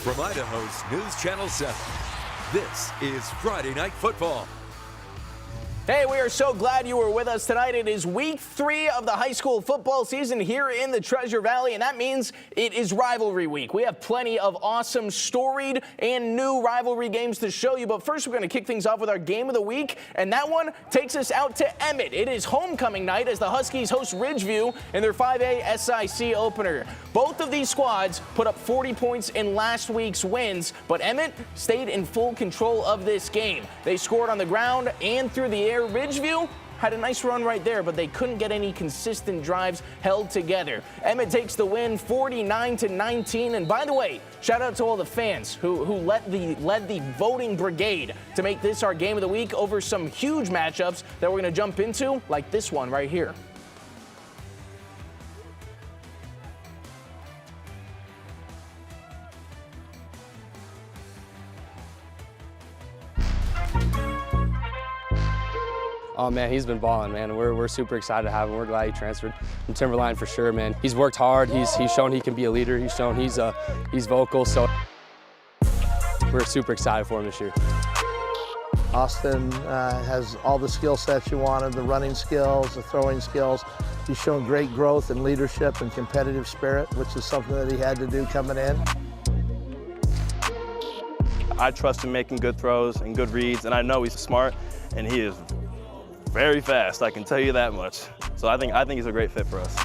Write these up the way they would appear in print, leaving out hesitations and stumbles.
From Idaho's News Channel 7, this is Friday Night Football. Hey, we are so glad you were with us tonight. It is week 3 of the high school football season here in the Treasure Valley, and that means it is rivalry week. We have plenty of awesome, storied, and new rivalry games to show you. But first, we're going to kick things off with our game of the week, and that one takes us out to Emmett. It is homecoming night as the Huskies host Ridgevue in their 5A SIC opener. Both of these squads put up 40 points in last week's wins, but Emmett stayed in full control of this game. They scored on the ground and through the air. Ridgevue had a nice run right there, but they couldn't get any consistent drives held together. Emmett takes the win 49-19. And by the way, shout out to all the fans who led the voting brigade to make this our game of the week over some huge matchups that we're going to jump into, like this one right here. Oh man, he's been balling, man. We're super excited to have him. We're glad he transferred from Timberline for sure, man. He's worked hard. He's shown he can be a leader. He's shown he's vocal. So we're super excited for him this year. Austin has all the skill sets you wanted, the running skills, the throwing skills. He's shown great growth and leadership and competitive spirit, which is something that he had to do coming in. I trust him making good throws and good reads, and I know he's smart, and he is very fast, I can tell you that much. So I think he's a great fit for us.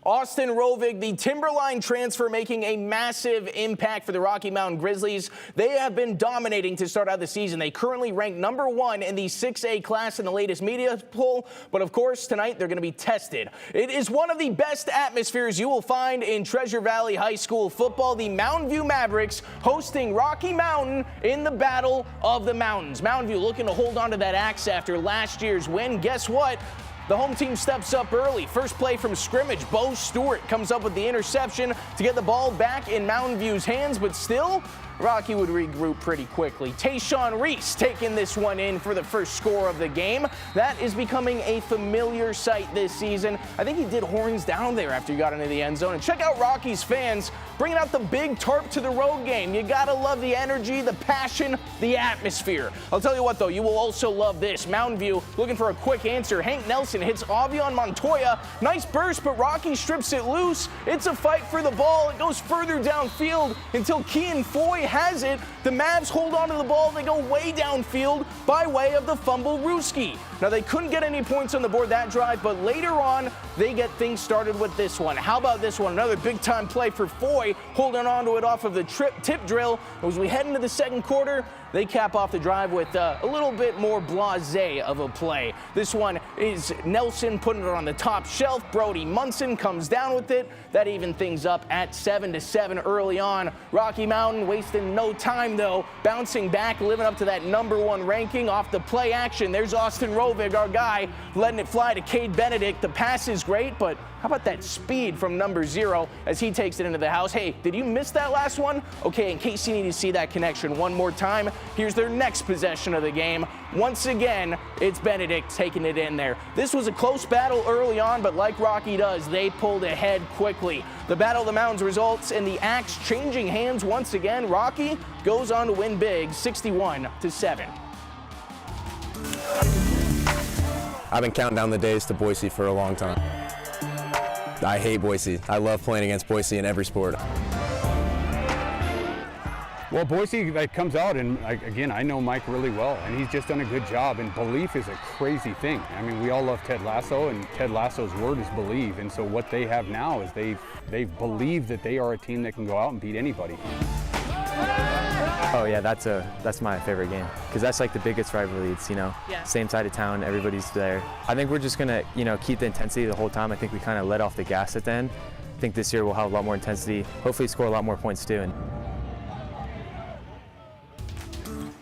Austin Rovig, the Timberline transfer, making a massive impact for the Rocky Mountain Grizzlies. They have been dominating to start out the season. They currently rank #1 in the 6A class in the latest media poll. But of course, tonight they're going to be tested. It is one of the best atmospheres you will find in Treasure Valley High School football. The Mountain View Mavericks hosting Rocky Mountain in the Battle of the Mountains. Mountain View looking to hold on to that axe after last year's win. Guess what? The home team steps up early. First play from scrimmage, Bo Stewart comes up with the interception to get the ball back in Mountain View's hands, but still, Rocky would regroup pretty quickly. Tayshawn Reese taking this one in for the first score of the game. That is becoming a familiar sight this season. I think he did horns down there after he got into the end zone. And check out Rocky's fans bringing out the big tarp to the road game. You gotta love the energy, the passion, the atmosphere. I'll tell you what though, you will also love this. Mountain View looking for a quick answer. Hank Nelson hits Avion Montoya. Nice burst, but Rocky strips it loose. It's a fight for the ball. It goes further downfield until Kean Foy has it. The Mavs hold on to the ball. They go way downfield by way of the fumble Ruski. Now, they couldn't get any points on the board that drive, but later on, they get things started with this one. How about this one? Another big-time play for Foy, holding on to it off of the tip drill. As we head into the second quarter, they cap off the drive with a little bit more blasé of a play. This one is Nelson putting it on the top shelf. Brody Munson comes down with it. That evened things up at 7-7 early on. Rocky Mountain wasting no time, though, bouncing back, living up to that #1 ranking off the play action. There's Austin Rovig, our guy, letting it fly to Cade Benedict. The pass is great, but how about that speed from #0 as he takes it into the house? Hey, did you miss that last one? Okay, in case you need to see that connection one more time, here's their next possession of the game. Once again, it's Benedict taking it in there. This was a close battle early on, but like Rocky does, they pulled ahead quickly. The Battle of the Mountains results in the axe changing hands once again. Rocky goes on to win big, 61-7. I've been counting down the days to Boise for a long time. I hate Boise. I love playing against Boise in every sport. Well, Boise comes out, and again, I know Mike really well, and he's just done a good job, and belief is a crazy thing. I mean, we all love Ted Lasso, and Ted Lasso's word is believe, and so what they have now is they've believed that they are a team that can go out and beat anybody. Oh yeah, that's my favorite game because that's like the biggest rivalry. It's same side of town, everybody's there. I think we're just gonna keep the intensity the whole time. I think we kind of let off the gas at the end. I think this year we'll have a lot more intensity. Hopefully score a lot more points too.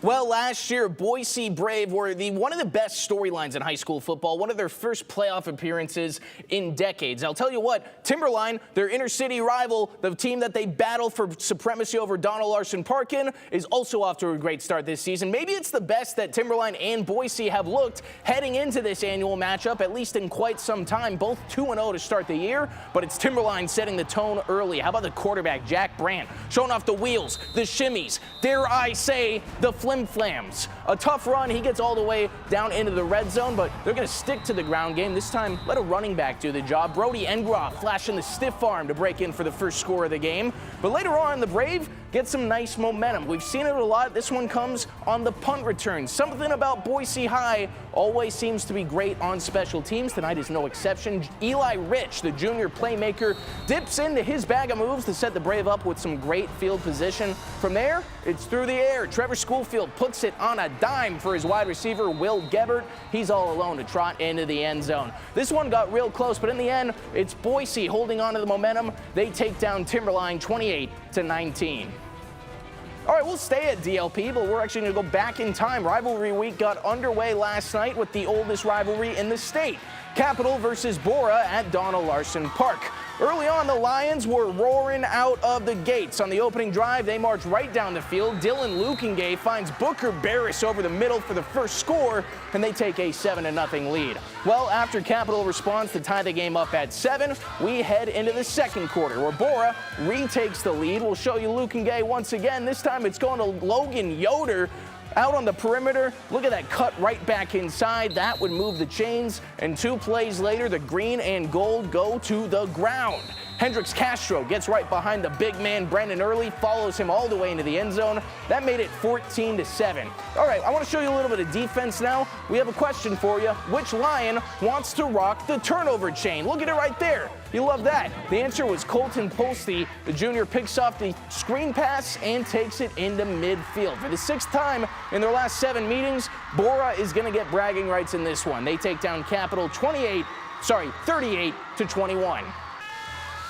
Well, last year, Boise Brave were one of the best storylines in high school football, one of their first playoff appearances in decades. I'll tell you what, Timberline, their inner-city rival, the team that they battle for supremacy over Donald Larson Park in, is also off to a great start this season. Maybe it's the best that Timberline and Boise have looked heading into this annual matchup, at least in quite some time. Both 2-0 to start the year, but it's Timberline setting the tone early. How about the quarterback, Jack Brandt, showing off the wheels, the shimmies, dare I say, the flim-flams. A tough run, he gets all the way down into the red zone, but they're going to stick to the ground game. This time, let a running back do the job. Brody Engroff flashing the stiff arm to break in for the first score of the game. But later on, the Brave get some nice momentum. We've seen it a lot. This one comes on the punt return. Something about Boise High always seems to be great on special teams. Tonight is no exception. Eli Rich, the junior playmaker, dips into his bag of moves to set the Brave up with some great field position. From there, it's through the air. Trevor Schoolfield puts it on a dime for his wide receiver, Will Gebert. He's all alone to trot into the end zone. This one got real close, but in the end, it's Boise holding on to the momentum. They take down Timberline 28-19. All right, we'll stay at DLP, but we're actually going to go back in time. Rivalry week got underway last night with the oldest rivalry in the state. Capital versus Borah at Donald Larson Park. Early on, the Lions were roaring out of the gates. On the opening drive, they marched right down the field. Dylan Lukengay finds Booker Barris over the middle for the first score, and they take a 7-0 lead. Well, after Capital responds to tie the game up at 7, we head into the second quarter, where Borah retakes the lead. We'll show you Lukengay once again. This time it's going to Logan Yoder. Out on the perimeter, look at that cut right back inside. That would move the chains, and 2 plays later, the green and gold go to the ground. Hendricks Castro gets right behind the big man, Brendan Early, follows him all the way into the end zone. That made it 14-7. All right, I want to show you a little bit of defense now. We have a question for you. Which Lion wants to rock the turnover chain? Look at it right there. You love that. The answer was Colton Polsty. The junior picks off the screen pass and takes it into midfield. For the 6th time in their last 7 meetings, Borah is going to get bragging rights in this one. They take down Capital 38-21.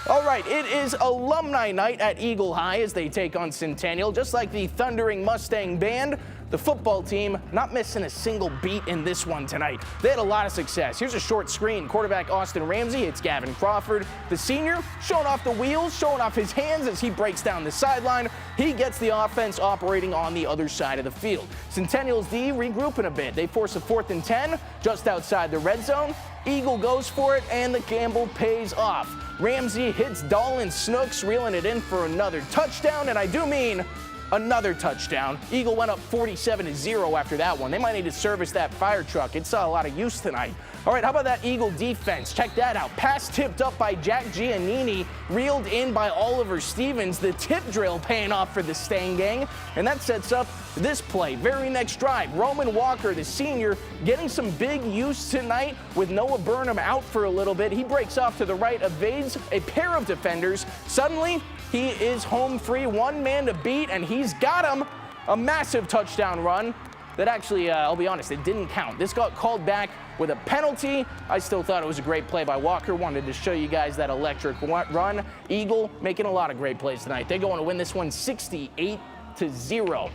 All right, it is alumni night at Eagle High as they take on Centennial. Just like the Thundering Mustang Band, the football team not missing a single beat in this one tonight. They had a lot of success. Here's a short screen. Quarterback Austin Ramsey, it's Gavin Crawford. The senior showing off the wheels, showing off his hands as he breaks down the sideline. He gets the offense operating on the other side of the field. Centennial's D regrouping a bit. They force a 4th and 10 just outside the red zone. Eagle goes for it, and the gamble pays off. Ramsey hits Dolan Snooks, reeling it in for another touchdown, and I do mean another touchdown. Eagle went up 47-0 after that one. They might need to service that fire truck. It saw a lot of use tonight. All right, how about that Eagle defense? Check that out. Pass tipped up by Jack Giannini, reeled in by Oliver Stevens. The tip drill paying off for the Stang Gang, and that sets up this play. Very next drive, Roman Walker, the senior, getting some big use tonight with Noah Burnham out for a little bit. He breaks off to the right, evades a pair of defenders. Suddenly, he is home free, 1 man to beat, and he's got him. A massive touchdown run that actually, I'll be honest, it didn't count. This got called back with a penalty. I still thought it was a great play by Walker. Wanted to show you guys that electric run. Eagle making a lot of great plays tonight. They're going to win this one 68-0.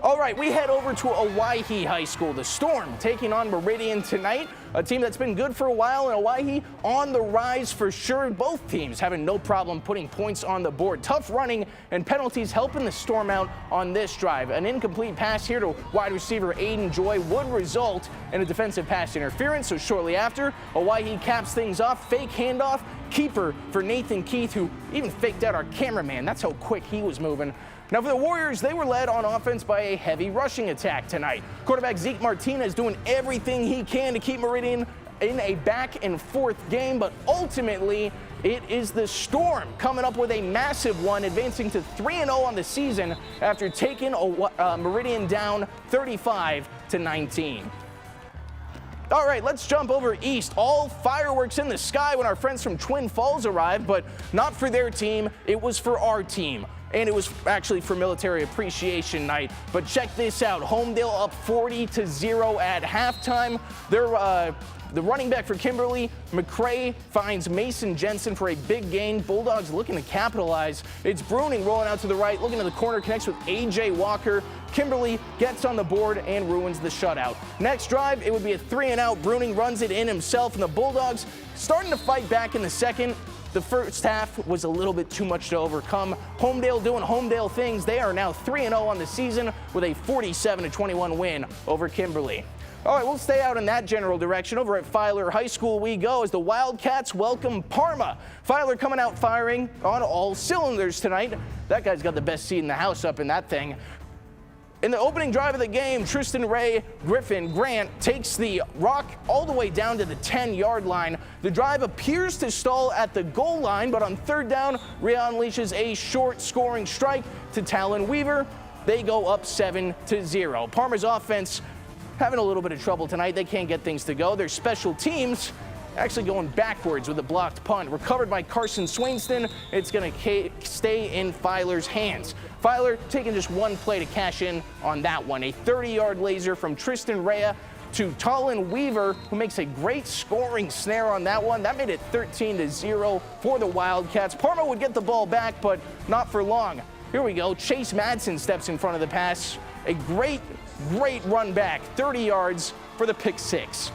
All right, we head over to Owyhee High School. The Storm taking on Meridian tonight, a team that's been good for a while, and Owyhee on the rise for sure. Both teams having no problem putting points on the board. Tough running and penalties helping the Storm out on this drive. An incomplete pass here to wide receiver Aiden Joy would result in a defensive pass interference, so shortly after, Owyhee caps things off. Fake handoff, keeper for Nathan Keith, who even faked out our cameraman. That's how quick he was moving. Now for the Warriors, they were led on offense by a heavy rushing attack tonight. Quarterback Zeke Martinez doing everything he can to keep Meridian in a back and forth game, but ultimately it is the Storm coming up with a massive one, advancing to 3-0 on the season after taking Meridian down 35-19. All right, let's jump over east. All fireworks in the sky when our friends from Twin Falls arrived, but not for their team. It was for our team. And it was actually for Military Appreciation Night. But check this out. Homedale up 40-0 at halftime. Their The running back for Kimberly, McCray, finds Mason Jensen for a big gain. Bulldogs looking to capitalize. It's Bruning rolling out to the right, looking to the corner, connects with A.J. Walker. Kimberly gets on the board and ruins the shutout. Next drive, it would be a 3-and-out. Bruning runs it in himself, and the Bulldogs starting to fight back in the second. The first half was a little bit too much to overcome. Homedale doing Homedale things. They are now 3-0 on the season with a 47-21 win over Kimberly. All right, we'll stay out in that general direction. Over at Filer High School we go as the Wildcats welcome Parma. Filer coming out firing on all cylinders tonight. That guy's got the best seat in the house up in that thing. In the opening drive of the game, Tristan Ray Grant takes the rock all the way down to the 10-yard line. The drive appears to stall at the goal line, but on third down, Ray unleashes a short scoring strike to Talon Weaver. They go up 7-0. Parma's offense having a little bit of trouble tonight. They can't get things to go. Their special teams actually going backwards with a blocked punt. Recovered by Carson Swainston. It's going to stay in Filer's hands. Filer taking just one play to cash in on that one. A 30-yard laser from Tristan Rea to Talon Weaver, who makes a great scoring snare on that one. That made it 13-0 for the Wildcats. Parma would get the ball back, but not for long. Here we go. Chase Madsen steps in front of the pass. A great run back. 30 yards for the pick six.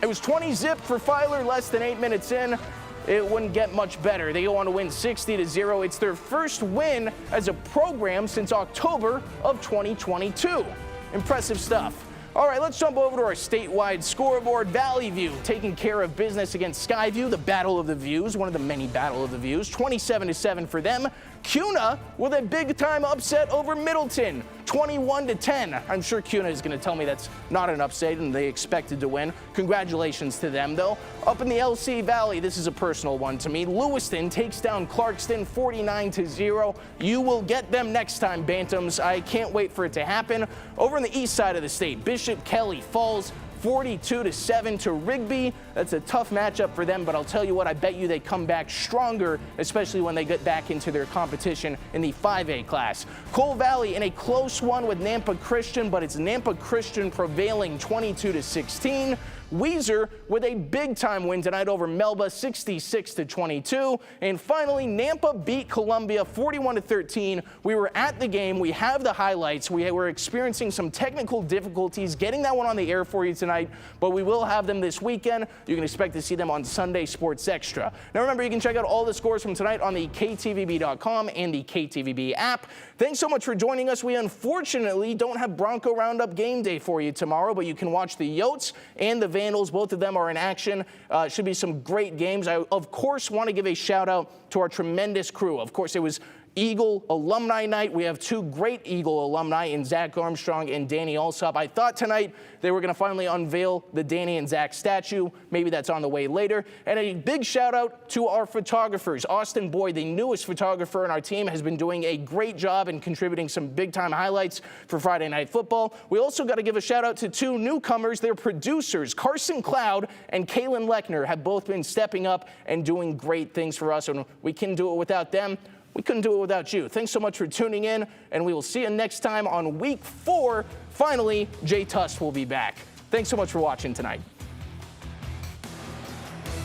It was 20-zip for Filer less than 8 minutes in. It wouldn't get much better. They go on to win 60-0. It's their first win as a program since October of 2022. Impressive stuff. All right, let's jump over to our statewide scoreboard. Valley View taking care of business against Skyview, the Battle of the Views, one of the many Battle of the Views. 27-7 for them. Kuna with a big-time upset over Middleton, 21-10. I'm sure Kuna is going to tell me that's not an upset and they expected to win. Congratulations to them, though. Up in the LC Valley, this is a personal one to me. Lewiston takes down Clarkston 49-0. You will get them next time, Bantams. I can't wait for it to happen. Over on the east side of the state, Bishop Kelly falls 42-7 to Rigby. That's a tough matchup for them, but I'll tell you what, I bet you they come back stronger, especially when they get back into their competition in the 5A class. Cole Valley in a close one with Nampa Christian, but it's Nampa Christian prevailing 22-16. Weezer with a big-time win tonight over Melba, 66-22. And finally, Nampa beat Columbia 41-13. We were at the game. We have the highlights. We were experiencing some technical difficulties getting that one on the air for you tonight, but we will have them this weekend. You can expect to see them on Sunday Sports Extra. Now remember, you can check out all the scores from tonight on the KTVB.com and the KTVB app. Thanks so much for joining us. We unfortunately don't have Bronco Roundup game day for you tomorrow, but you can watch the Yotes and the Vandals. Both of them are in action. Should be some great games. I, of course, want to give a shout out to our tremendous crew. Of course, it was Eagle Alumni Night. We have two great Eagle alumni in Zach Armstrong and Danny Alsop. I thought tonight they were going to finally unveil the Danny and Zach statue. Maybe that's on the way later. And a big shout out to our photographers. Austin Boyd, the newest photographer in our team, has been doing a great job and contributing some big time highlights for Friday Night Football. We also got to give a shout out to two newcomers. Their producers, Carson Cloud and Kaylin Lechner, have both been stepping up and doing great things for us. And we couldn't do it without them. We couldn't do it without you. Thanks so much for tuning in, and we will see you next time on Week 4. Finally, Jay Tust will be back. Thanks so much for watching tonight.